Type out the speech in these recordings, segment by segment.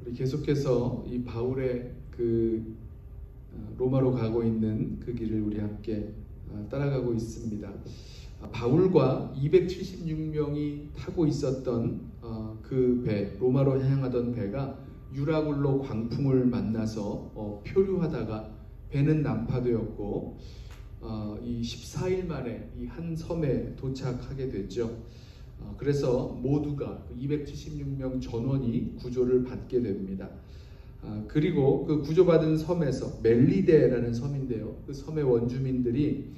우리 계속해서 이 바울의 로마로 가고 있는 그 길을 우리 함께 따라가고 있습니다. 바울과 276명이 타고 있었던 그 배, 로마로 향하던 배가 유라굴로 광풍을 만나서 표류하다가 배는 난파되었고 이 14일 만에 이 한 섬에 도착하게 됐죠. 그래서 모두가 276명 전원이 구조를 받게 됩니다. 그리고 그 구조받은 섬에서 멜리데라는 섬인데요. 그 섬의 원주민들이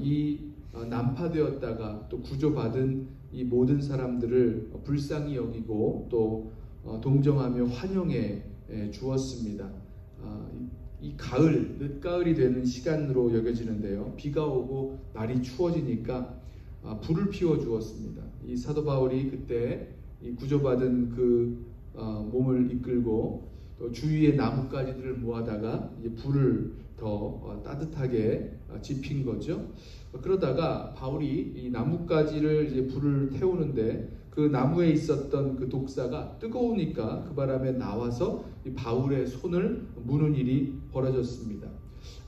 이 난파되었다가 또 구조받은 이 모든 사람들을 불쌍히 여기고 또 동정하며 환영해 주었습니다. 이 가을, 늦가을이 되는 시간으로 여겨지는데요. 비가 오고 날이 추워지니까 불을 피워 주었습니다. 이 사도 바울이 그때 이 구조받은 그 몸을 이끌고 또 주위에 나뭇가지들을 모아다가 이제 불을 더 따뜻하게 지핀 거죠. 그러다가 바울이 이 나뭇가지를 이제 불을 태우는데 그 나무에 있었던 그 독사가 뜨거우니까 그 바람에 나와서 이 바울의 손을 무는 일이 벌어졌습니다.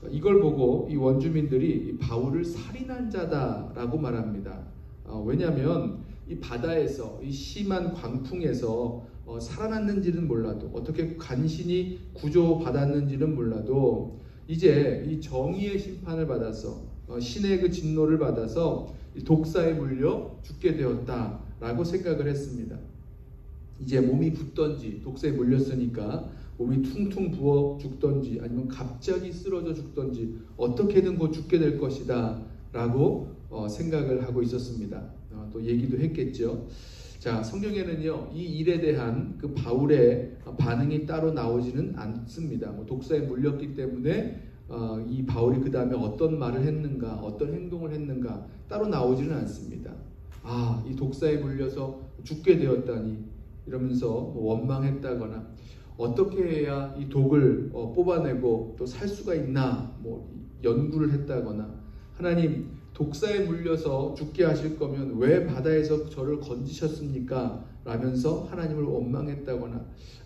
이걸 보고 이 원주민들이 이 바울을 살인한 자다라고 말합니다. 왜냐하면 이 바다에서 이 심한 광풍에서 살아났는지는 몰라도 어떻게 간신히 구조받았는지는 몰라도 이제 이 정의의 심판을 받아서 신의 그 진노를 받아서 독사에 물려 죽게 되었다라고 생각을 했습니다. 이제 몸이 붓던지 독사에 물렸으니까 몸이 퉁퉁 부어 죽던지 아니면 갑자기 쓰러져 죽던지 어떻게든 곧 죽게 될 것이다 라고 생각을 하고 있었습니다. 또 얘기도 했겠죠. 자, 성경에는요 이 일에 대한 그 바울의 반응이 따로 나오지는 않습니다. 독사에 물렸기 때문에 이 바울이 그 다음에 어떤 말을 했는가, 어떤 행동을 했는가 따로 나오지는 않습니다. 이 독사에 물려서 죽게 되었다니 이러면서 원망했다거나 어떻게 해야 이 독을 뽑아내고 또 살 수가 있나 연구를 했다거나 하나님 독사에 물려서 죽게 하실 거면 왜 바다에서 저를 건지셨습니까? 라면서 하나님을 원망했다거나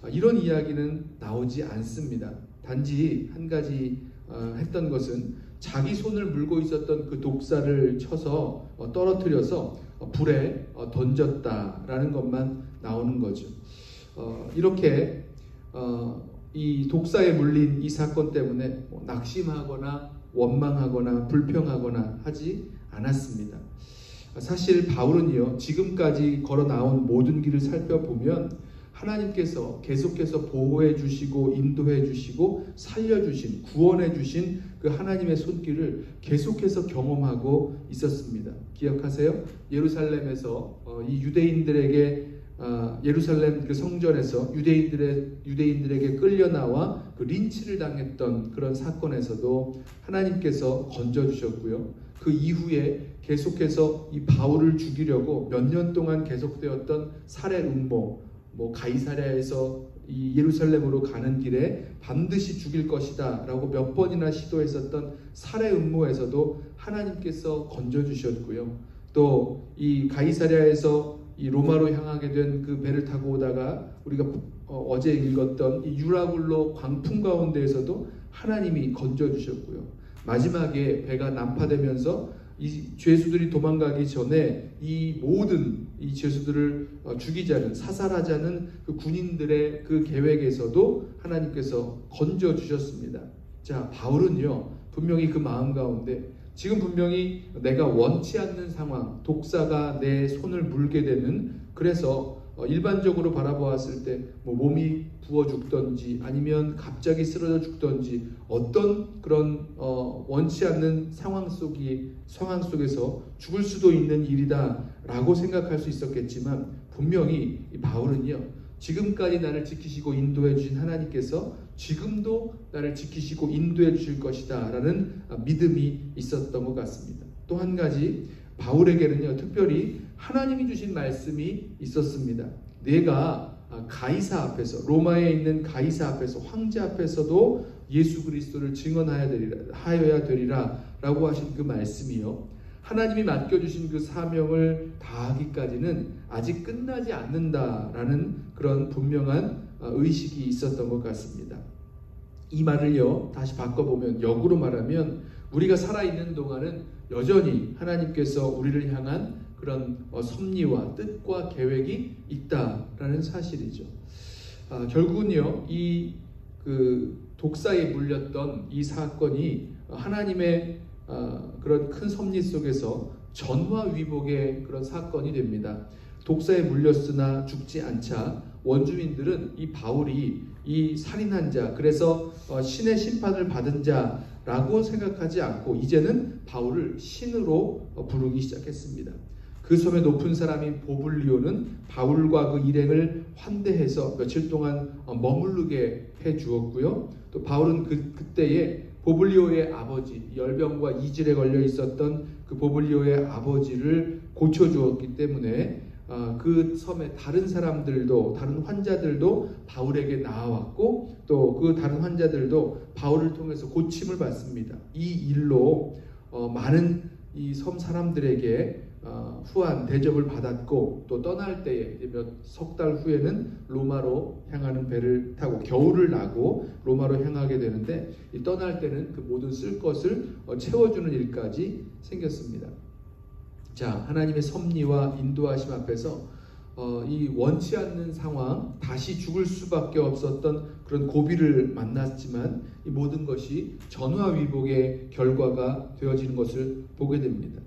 이런 이야기는 나오지 않습니다. 단지 한 가지 했던 것은 자기 손을 물고 있었던 그 독사를 쳐서 떨어뜨려서 불에 던졌다라는 것만 나오는 거죠. 이렇게 이 독사에 물린 이 사건 때문에 낙심하거나 원망하거나 불평하거나 하지 않았습니다. 사실 바울은요 지금까지 걸어 나온 모든 길을 살펴보면 하나님께서 계속해서 보호해 주시고 인도해 주시고 살려 주신 구원해 주신 그 하나님의 손길을 계속해서 경험하고 있었습니다. 기억하세요? 예루살렘에서 이 유대인들에게 예루살렘 그 성전에서 유대인들에게 끌려 나와 그 린치를 당했던 그런 사건에서도 하나님께서 건져 주셨고요. 그 이후에 계속해서 이 바울을 죽이려고 몇 년 동안 계속되었던 살해 음모, 가이사랴에서 이 예루살렘으로 가는 길에 반드시 죽일 것이다 라고 몇 번이나 시도했었던 살해 음모에서도 하나님께서 건져 주셨고요. 또 이 가이사랴에서 이 로마로 향하게 된 그 배를 타고 오다가 우리가 어제 읽었던 이 유라굴로 광풍 가운데에서도 하나님이 건져 주셨고요. 마지막에 배가 난파되면서 이 죄수들이 도망가기 전에 이 모든 이 죄수들을 죽이자는 사살하자는 그 군인들의 그 계획에서도 하나님께서 건져 주셨습니다. 자, 바울은요 분명히 그 마음 가운데 지금 분명히 내가 원치 않는 상황, 독사가 내 손을 물게 되는, 그래서 일반적으로 바라보았을 때 몸이 부어 죽던지 아니면 갑자기 쓰러져 죽던지 어떤 그런 원치 않는 상황 속에서 죽을 수도 있는 일이다 라고 생각할 수 있었겠지만 분명히 이 바울은요 지금까지 나를 지키시고 인도해 주신 하나님께서 지금도 나를 지키시고 인도해 주실 것이다 라는 믿음이 있었던 것 같습니다. 또 한 가지 바울에게는요 특별히 하나님이 주신 말씀이 있었습니다. 내가 가이사 앞에서, 로마에 있는 가이사 앞에서, 황제 앞에서도 예수 그리스도를 증언하여야 되리라 라고 하신 그 말씀이요 하나님이 맡겨주신 그 사명을 다하기까지는 아직 끝나지 않는다라는 그런 분명한 의식이 있었던 것 같습니다. 이 말을요, 다시 바꿔보면, 역으로 말하면 우리가 살아있는 동안은 여전히 하나님께서 우리를 향한 그런 섭리와 뜻과 계획이 있다라는 사실이죠. 결국은요, 이 독사에 물렸던 이 사건이 하나님의 그런 큰 섭리 속에서 전화위복의 그런 사건이 됩니다. 독사에 물렸으나 죽지 않자 원주민들은 이 바울이 이 살인한 자, 그래서 신의 심판을 받은 자라고 생각하지 않고 이제는 바울을 신으로 부르기 시작했습니다. 그 섬의 높은 사람인 보블리오는 바울과 그 일행을 환대해서 며칠 동안 머무르게 해 주었고요. 또 바울은 그때에 보블리오의 아버지, 열병과 이질에 걸려 있었던 그 보블리오의 아버지를 고쳐주었기 때문에 그 섬의 다른 사람들도, 다른 환자들도 바울에게 나아왔고 또 그 다른 환자들도 바울을 통해서 고침을 받습니다. 이 일로 많은 이 섬 사람들에게 후한 대접을 받았고, 또 떠날 때에 석 달 후에는 로마로 향하는 배를 타고 겨울을 나고 로마로 향하게 되는데, 이 떠날 때는 그 모든 쓸 것을 채워주는 일까지 생겼습니다. 자, 하나님의 섭리와 인도하심 앞에서 이 원치 않는 상황, 다시 죽을 수밖에 없었던 그런 고비를 만났지만 이 모든 것이 전화위복의 결과가 되어지는 것을 보게 됩니다.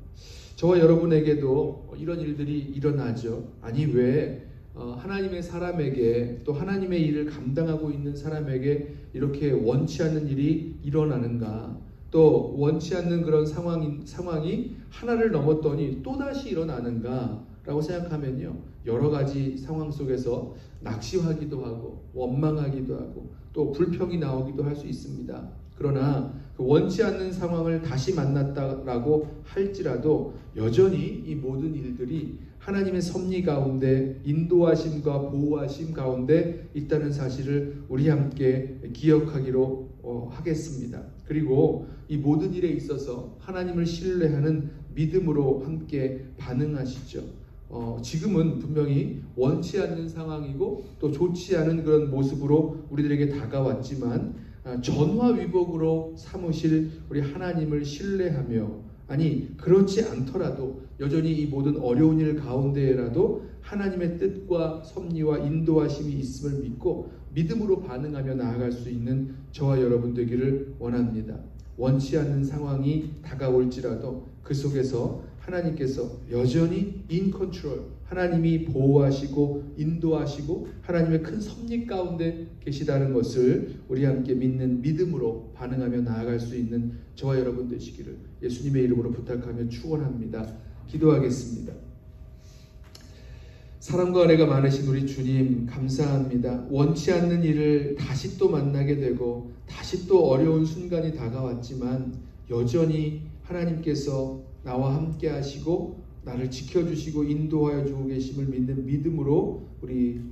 저와 여러분에게도 이런 일들이 일어나죠. 아니, 왜 하나님의 사람에게, 또 하나님의 일을 감당하고 있는 사람에게 이렇게 원치 않는 일이 일어나는가? 또 원치 않는 그런 상황이 하나를 넘었더니 또다시 일어나는가? 라고 생각하면요, 여러 가지 상황 속에서 낙심하기도 하고 원망하기도 하고 또 불평이 나오기도 할 수 있습니다. 그러나 그 원치 않는 상황을 다시 만났다라고 할지라도 여전히 이 모든 일들이 하나님의 섭리 가운데 인도하심과 보호하심 가운데 있다는 사실을 우리 함께 기억하기로 하겠습니다. 그리고 이 모든 일에 있어서 하나님을 신뢰하는 믿음으로 함께 반응하시죠. 지금은 분명히 원치 않는 상황이고 또 좋지 않은 그런 모습으로 우리들에게 다가왔지만 전화위복으로 삼으실 우리 하나님을 신뢰하며, 아니 그렇지 않더라도 여전히 이 모든 어려운 일 가운데라도 하나님의 뜻과 섭리와 인도하심이 있음을 믿고 믿음으로 반응하며 나아갈 수 있는 저와 여러분 되기를 원합니다. 원치 않는 상황이 다가올지라도 그 속에서 하나님께서 여전히 in control, 하나님이 보호하시고 인도하시고 하나님의 큰 섭리 가운데 계시다는 것을 우리 함께 믿는 믿음으로 반응하며 나아갈 수 있는 저와 여러분 되시기를 예수님의 이름으로 부탁하며 축원합니다. 기도하겠습니다. 사랑과 은혜가 많으신 우리 주님, 감사합니다. 원치 않는 일을 다시 또 만나게 되고 다시 또 어려운 순간이 다가왔지만 여전히 하나님께서 나와 함께 하시고 나를 지켜주시고 인도하여 주고 계심을 믿는 믿음으로 우리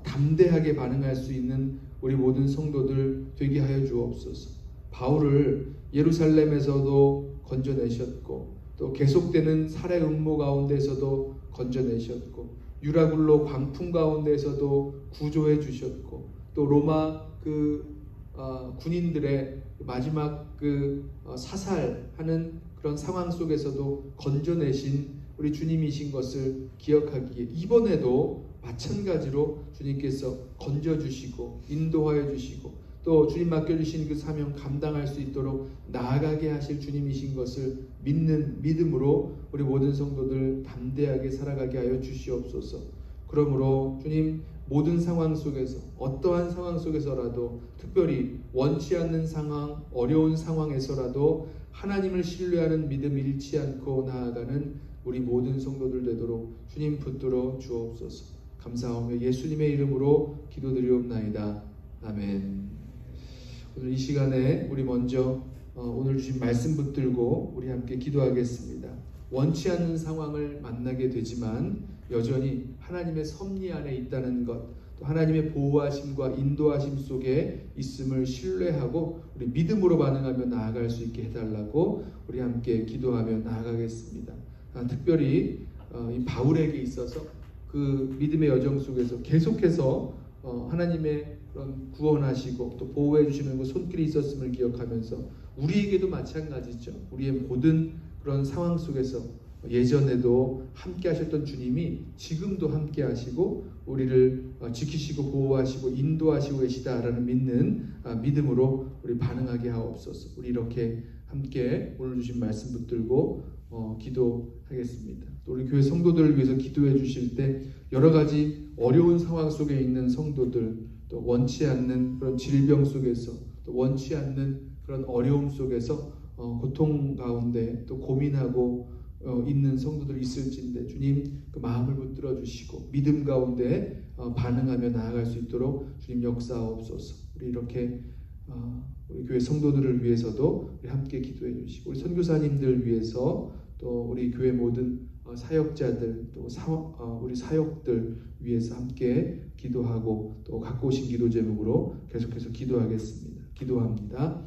담대하게 반응할 수 있는 우리 모든 성도들 되게 하여 주옵소서. 바울을 예루살렘에서도 건져내셨고 또 계속되는 살해 음모 가운데서도 건져내셨고 유라굴로 광풍 가운데서도 구조해 주셨고 또 로마 군인들의 마지막 사살하는 그런 상황 속에서도 건져내신 우리 주님이신 것을 기억하기에 이번에도 마찬가지로 주님께서 건져주시고 인도하여 주시고 또 주님 맡겨주신 그 사명 감당할 수 있도록 나아가게 하실 주님이신 것을 믿는 믿음으로 우리 모든 성도들 담대하게 살아가게 하여 주시옵소서. 그러므로 주님, 모든 상황 속에서 어떠한 상황 속에서라도 특별히 원치 않는 상황, 어려운 상황에서라도 하나님을 신뢰하는 믿음 잃지 않고 나아가는 우리 모든 성도들 되도록 주님 붙들어 주옵소서. 감사하며 예수님의 이름으로 기도드리옵나이다. 아멘. 오늘 이 시간에 우리 먼저 오늘 주신 말씀 붙들고 우리 함께 기도하겠습니다. 원치 않는 상황을 만나게 되지만 여전히 하나님의 섭리 안에 있다는 것, 또 하나님의 보호하심과 인도하심 속에 있음을 신뢰하고 우리 믿음으로 반응하며 나아갈 수 있게 해달라고 우리 함께 기도하며 나아가겠습니다. 특별히 이 바울에게 있어서 그 믿음의 여정 속에서 계속해서 하나님의 그런 구원하시고 또 보호해 주시는 그 손길이 있었음을 기억하면서 우리에게도 마찬가지죠. 우리의 모든 그런 상황 속에서 예전에도 함께 하셨던 주님이 지금도 함께 하시고 우리를 지키시고 보호하시고 인도하시고 계시다라는 믿음으로 우리 반응하게 하옵소서. 우리 이렇게 함께 오늘 주신 말씀 붙들고 기도하겠습니다. 또 우리 교회 성도들을 위해서 기도해 주실 때 여러 가지 어려운 상황 속에 있는 성도들, 또 원치 않는 그런 질병 속에서, 또 원치 않는 그런 어려움 속에서 고통 가운데 또 고민하고 있는 성도들이 있을진데 주님 그 마음을 붙들어 주시고 믿음 가운데 반응하며 나아갈 수 있도록 주님 역사하옵소서. 우리 이렇게 우리 교회 성도들을 위해서도 우리 함께 기도해 주시고 우리 선교사님들 위해서 또 우리 교회 모든 사역자들 또 우리 사역들 위해서 함께 기도하고 또 갖고 오신 기도 제목으로 계속해서 기도하겠습니다. 기도합니다.